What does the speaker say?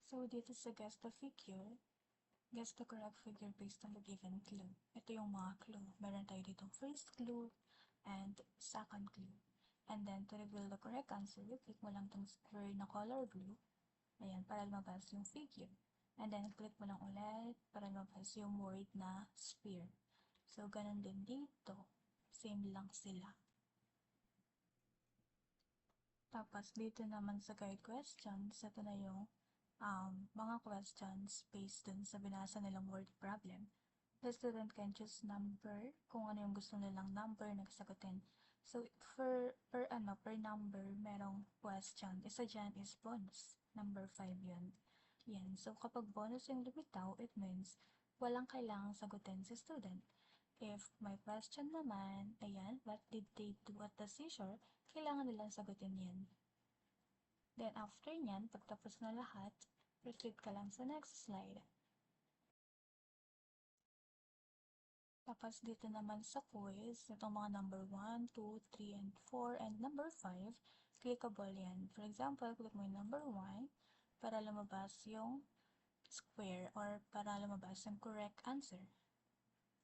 So, dito sa guess the figure, guess the correct figure based on the given clue. Ito yung mga clue. Meron tayo dito first clue and second clue. And then, to reveal the correct answer, you click mo lang tong square na color blue. Ayan, para lumabas yung figure. And then, click mo lang ulit para lumabas yung word na sphere. So, ganun din dito. Same lang sila. Tapos, dito naman sa guide questions, ito na yung mga questions based dun sa binasa nilang word problem. The student can choose number, kung ano yung gusto nilang number na sagutin. So, per number, merong question. Isa dyan is bonus. Number 5 yun. Yan. So, kapag bonus yung lumitaw, it means walang kailangang sagutin si student. If may question naman, ayan, what did they do at the seashore, kailangan nilang sagutin yan. Then, after nyan, pagtapos na lahat, proceed ka lang sa next slide. Tapos dito naman sa quiz, itong mga number 1, 2, 3, and 4, and number 5, clickable yan. For example, click mo yung number 1 para lumabas yung square or para lumabas yung correct answer.